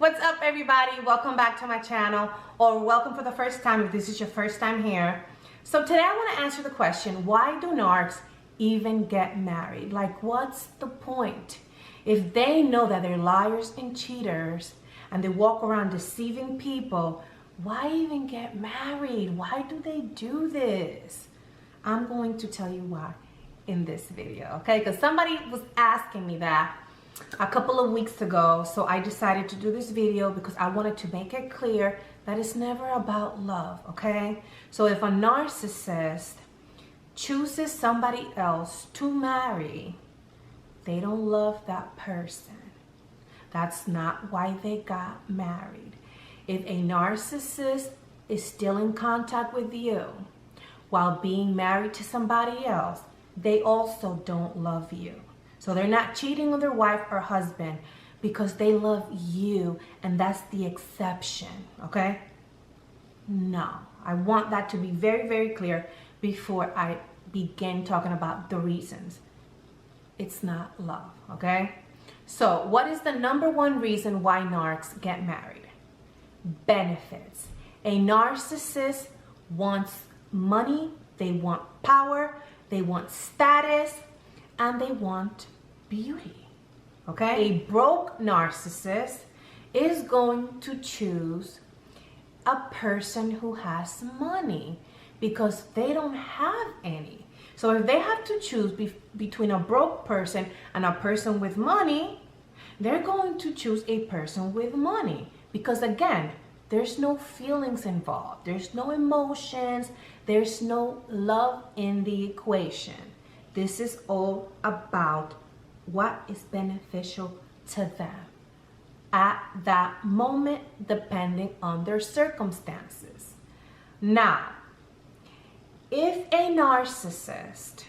What's up, everybody? Welcome back to my channel, or welcome for the first time if this is your first time here. So today I want to answer the question, why do narcs even get married? Like, what's the point? If they know that they're liars and cheaters and they walk around deceiving people, why even get married? Why do they do this? I'm going to tell you why in this video, okay? Because somebody was asking me that a couple of weeks ago, so I decided to do this video because I wanted to make it clear that it's never about love, okay? So if a narcissist chooses somebody else to marry, they don't love that person. That's not why they got married. If a narcissist is still in contact with you while being married to somebody else, they also don't love you. So they're not cheating on their wife or husband because they love you, and that's the exception, okay? No, I want that to be very, very clear before I begin talking about the reasons. It's not love, okay? So what is the number one reason why narcs get married? Benefits. A narcissist wants money, they want power, they want status, and they want beauty, okay? A broke narcissist is going to choose a person who has money because they don't have any. So if they have to choose between a broke person and a person with money, they're going to choose a person with money because, again, there's no feelings involved. There's no emotions. There's no love in the equation. This is all about what is beneficial to them at that moment, depending on their circumstances. Now, if a narcissist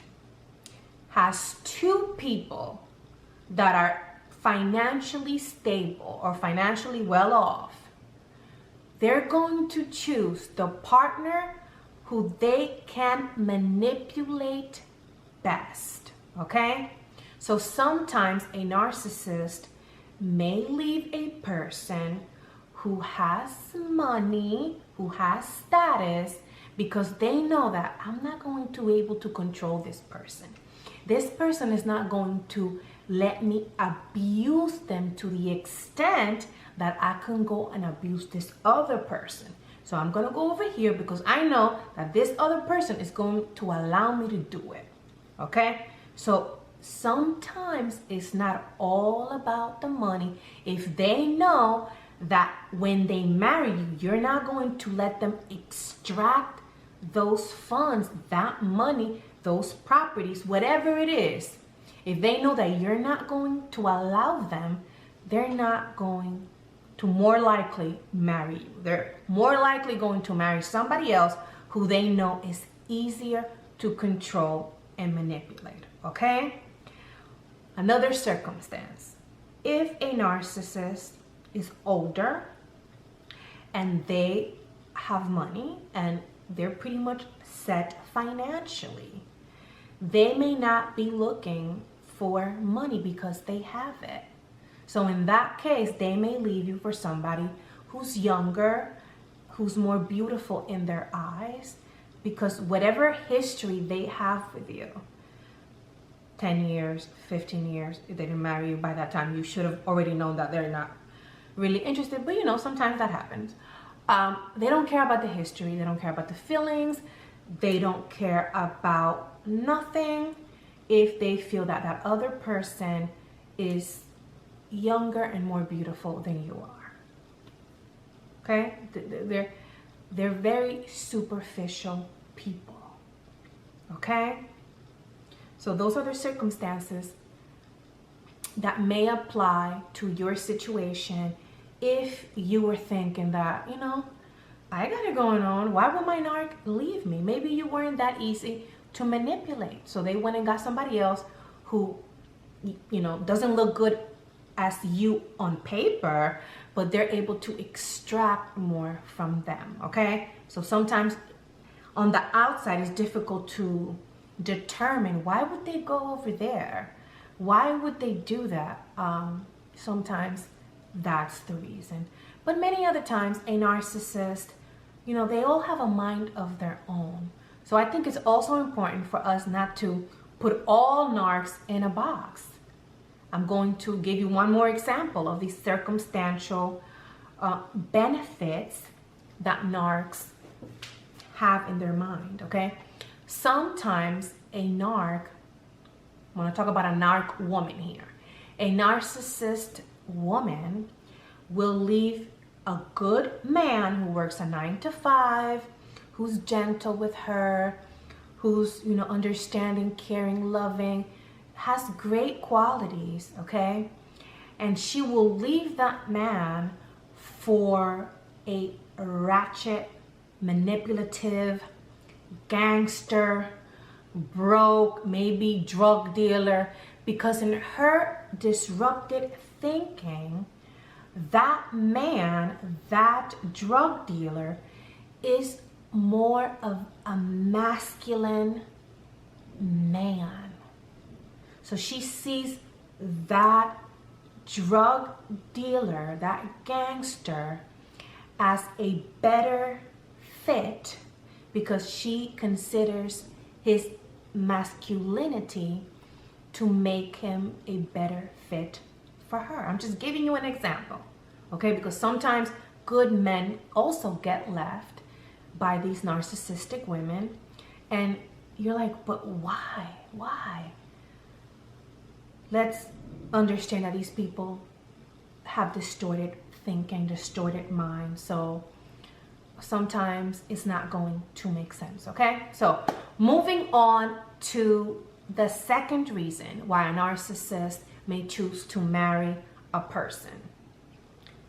has two people that are financially stable or financially well off, they're going to choose the partner who they can manipulate best, okay? So sometimes a narcissist may leave a person who has money, who has status, because they know that I'm not going to be able to control this person. This person is not going to let me abuse them to the extent that I can go and abuse this other person. So I'm gonna go over here because I know that this other person is going to allow me to do it. Okay, so sometimes it's not all about the money. If they know that when they marry you, you're not going to let them extract those funds, that money, those properties, whatever it is. If they know that you're not going to allow them, they're not going to more likely marry you. They're more likely going to marry somebody else who they know is easier to control and manipulate, okay? Another circumstance. If a narcissist is older and they have money and they're pretty much set financially, they may not be looking for money because they have it. So in that case, they may leave you for somebody who's younger, who's more beautiful in their eyes, because whatever history they have with you, 10 years, 15 years, if they didn't marry you by that time, you should have already known that they're not really interested. But you know, sometimes that happens. They don't care about the history. They don't care about the feelings. They don't care about nothing if they feel that that other person is younger and more beautiful than you are. Okay? They're very superficial people. Okay? So those are the circumstances that may apply to your situation if you were thinking that, you know, I got it going on. Why would my narc leave me? Maybe you weren't that easy to manipulate. So they went and got somebody else who, you know, doesn't look good as you on paper, but they're able to extract more from them, okay? So sometimes on the outside it's difficult to determine why would they go over there? Why would they do that? Sometimes that's the reason. But many other times, a narcissist, they all have a mind of their own. So I think it's also important for us not to put all narcs in a box. I'm going to give you one more example of these circumstantial benefits that narcs have in their mind, okay? Sometimes a narc, I want to talk about a narc woman here. A narcissist woman will leave a good man who works a 9 to 5, who's gentle with her, who's, understanding, caring, loving, has great qualities, okay? And she will leave that man for a ratchet, manipulative, gangster, broke, maybe drug dealer, because in her disrupted thinking, that man, that drug dealer, is more of a masculine man. So she sees that drug dealer, that gangster, as a better fit because she considers his masculinity to make him a better fit for her. I'm just giving you an example, okay? Because sometimes good men also get left by these narcissistic women, and you're like, but why? Why? Let's understand that these people have distorted thinking, distorted minds, so sometimes it's not going to make sense, okay? So moving on to the second reason why a narcissist may choose to marry a person,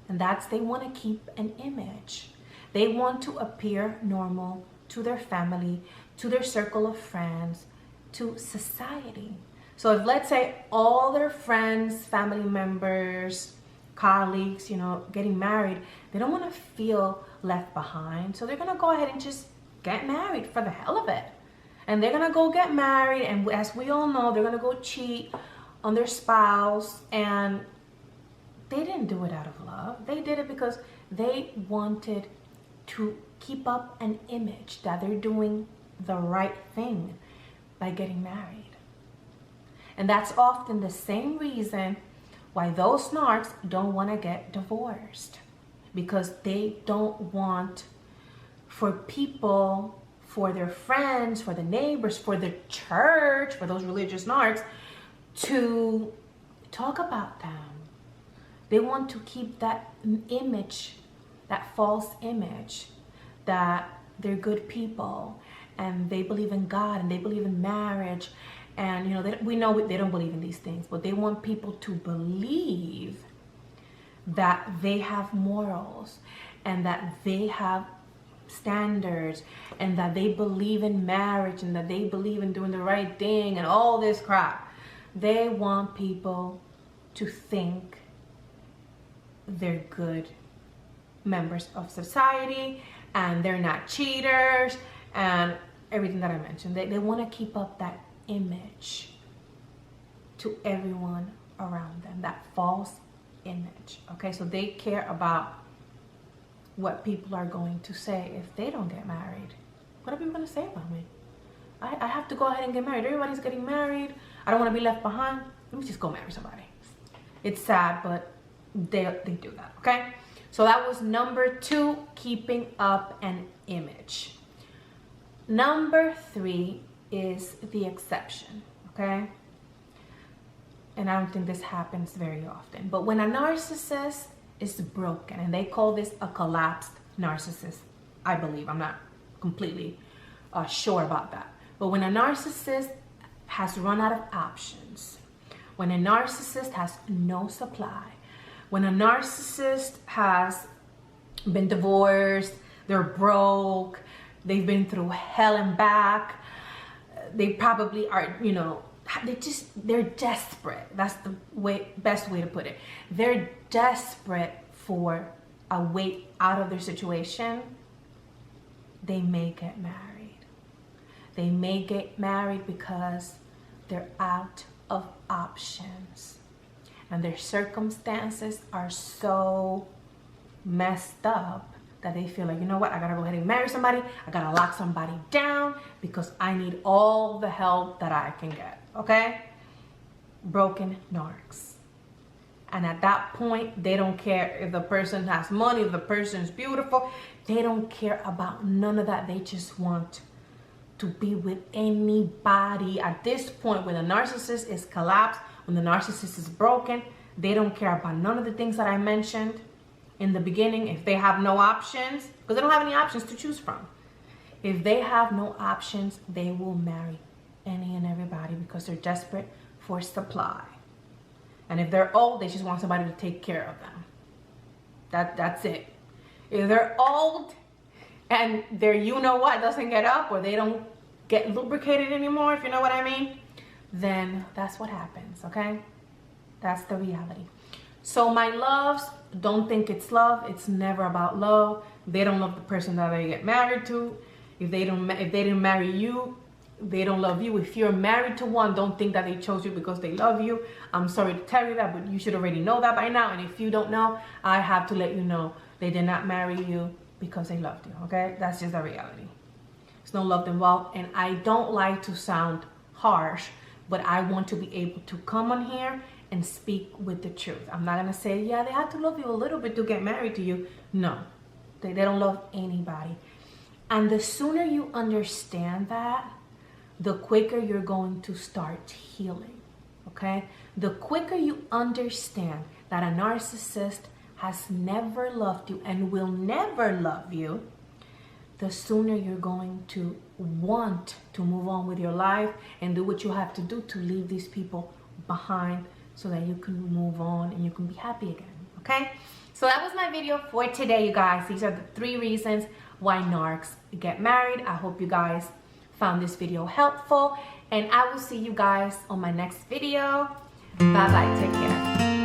and that's they want to keep an image. They want to appear normal to their family, to their circle of friends, to society. So if, let's say, all their friends, family members, colleagues, getting married, they don't want to feel left behind. So they're going to go ahead and just get married for the hell of it. And they're going to go get married. And as we all know, they're going to go cheat on their spouse. And they didn't do it out of love. They did it because they wanted to keep up an image that they're doing the right thing by getting married. And that's often the same reason why those narcs don't want to get divorced, because they don't want for people, for their friends, for the neighbors, for the church, for those religious narcs to talk about them. They want to keep that image, that false image that they're good people and they believe in God and they believe in marriage. And we know they don't believe in these things, but they want people to believe that they have morals and that they have standards and that they believe in marriage and that they believe in doing the right thing and all this crap. They want people to think they're good members of society and they're not cheaters and everything that I mentioned. They want to keep up that image to everyone around them, that false image. Okay, so they care about what people are going to say if they don't get married. What are people going to say about me? I have to go ahead and get married. Everybody's getting married. I don't want to be left behind. Let me just go marry somebody. It's sad, but they do that. Okay, so that was number 2, keeping up an image. Number 3 is the exception, okay? And I don't think this happens very often, but when a narcissist is broken, and they call this a collapsed narcissist, I believe, I'm not completely sure about that, but when a narcissist has run out of options, when a narcissist has no supply, when a narcissist has been divorced, they're broke, they've been through hell and back, they probably are, they're desperate. That's the best way to put it. They're desperate for a way out of their situation. They may get married. They may get married because they're out of options. and their circumstances are so messed up that they feel like, you know what, I gotta go ahead and marry somebody, I gotta lock somebody down because I need all the help that I can get, okay? Broken narcs. And at that point, they don't care if the person has money, if the person's beautiful. They don't care about none of that. They just want to be with anybody. At this point, when the narcissist is collapsed, when the narcissist is broken, they don't care about none of the things that I mentioned in the beginning. If they have no options, because they don't have any options to choose from. If they have no options, they will marry any and everybody because they're desperate for supply. And if they're old, they just want somebody to take care of them. That's it. If they're old and their you-know-what doesn't get up, or they don't get lubricated anymore, if you know what I mean, then that's what happens, okay? That's the reality. So my loves, don't think it's love. It's never about love. They don't love the person that they get married to. If they didn't marry you, they don't love you. If you're married to one, don't think that they chose you because they love you. I'm sorry to tell you that, but you should already know that by now. And if you don't know, I have to let you know they did not marry you because they loved you, okay? That's just the reality. There's no love involved. And I don't like to sound harsh, but I want to be able to come on here and speak with the truth. I'm not gonna say, yeah, they have to love you a little bit to get married to you. No, they don't love anybody. And the sooner you understand that, the quicker you're going to start healing, okay? The quicker you understand that a narcissist has never loved you and will never love you, the sooner you're going to want to move on with your life and do what you have to do to leave these people behind so that you can move on and you can be happy again, okay? So that was my video for today, you guys. These are the 3 reasons why narcs get married. I hope you guys found this video helpful, and I will see you guys on my next video. Bye bye, take care.